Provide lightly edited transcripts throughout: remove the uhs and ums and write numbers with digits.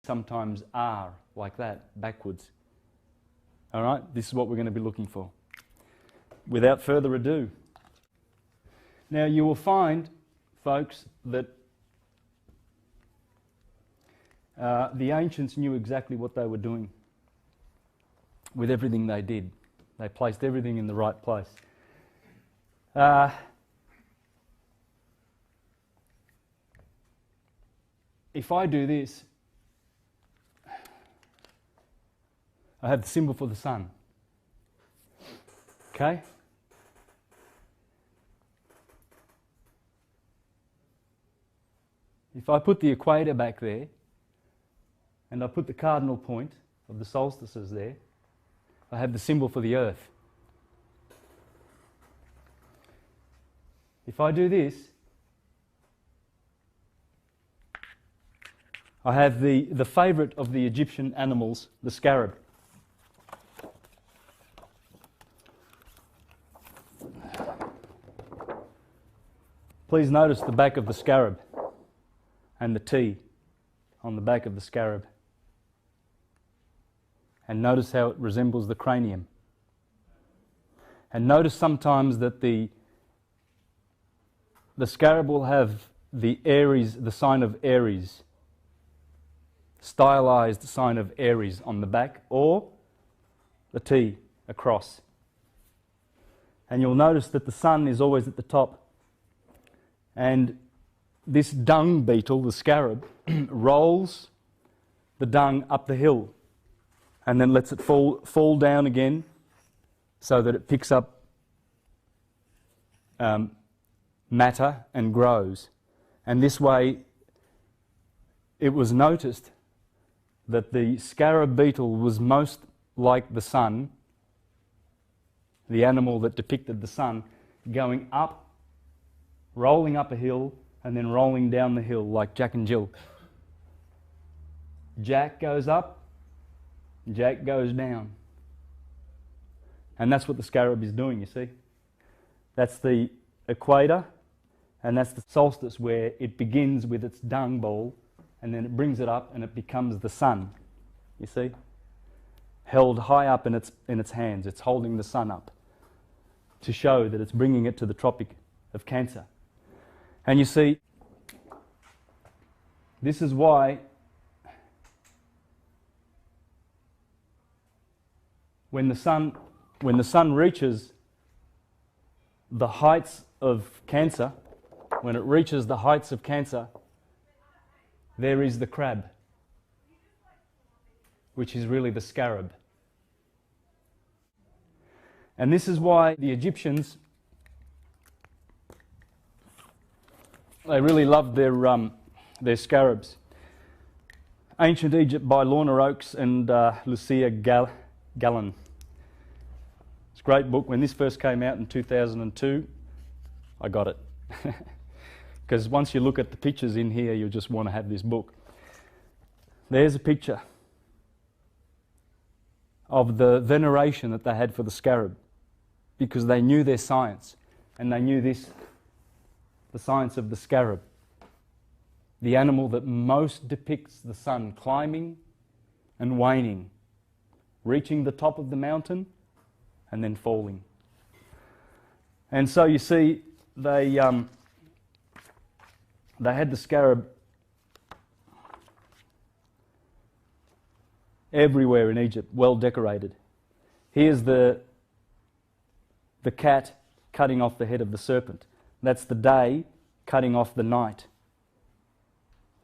sometimes are, like that, backwards. All right, this is what we're going to be looking for. Without further ado. Now you will find, folks, that the ancients knew exactly what they were doing with everything they did. They placed everything in the right place. If I do this, I have the symbol for the sun. Okay? If I put the equator back there, and I put the cardinal point of the solstices there, I have the symbol for the earth. If I do this, I have the favourite of the Egyptian animals, the scarab. Please notice the back of the scarab and the T on the back of the scarab. And notice how it resembles the cranium. And notice sometimes that the scarab will have the Aries, the sign of Aries, stylized sign of Aries on the back, or the T across. And you'll notice that the sun is always at the top. And this dung beetle, the scarab, rolls the dung up the hill and then lets it fall down again so that it picks up matter and grows. And this way it was noticed that the scarab beetle was most like the sun, the animal that depicted the sun, going up, rolling up a hill, and then rolling down the hill like Jack and Jill. Jack goes up, Jack goes down. And that's what the scarab is doing, you see. That's the equator, and that's the solstice where it begins with its dung ball, and then it brings it up and it becomes the sun, you see. Held high up in its hands. It's holding the sun up to show that it's bringing it to the Tropic of Cancer. And you see, this is why when the sun reaches the heights of Cancer, when it reaches the heights of Cancer, there is the crab, which is really the scarab. And this is why the Egyptians, they really loved their scarabs. Ancient Egypt by Lorna Oakes and Lucia Gallen. It's a great book. When this first came out in 2002, I got it. Because once you look at the pictures in here, you'll just want to have this book. There's a picture of the veneration that they had for the scarab, because they knew their science, and they knew this, the science of the scarab, the animal that most depicts the sun climbing and waning, reaching the top of the mountain and then falling. And so you see, they had the scarab everywhere in Egypt, well decorated. Here's the cat cutting off the head of the serpent. That's the day cutting off the night.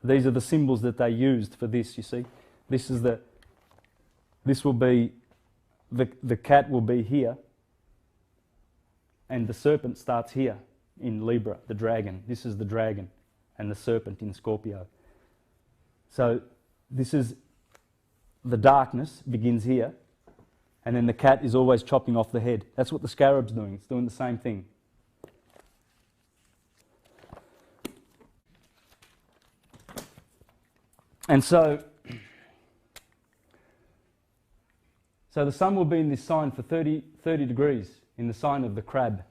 These are the symbols that they used for this, you see. This will be, the cat will be here, and the serpent starts here in Libra, the dragon. This is the dragon, and the serpent in Scorpio. So this is, the darkness begins here, and then the cat is always chopping off the head. That's what the scarab's doing. It's doing the same thing. And so the sun will be in this sign for 30 degrees, in the sign of the crab.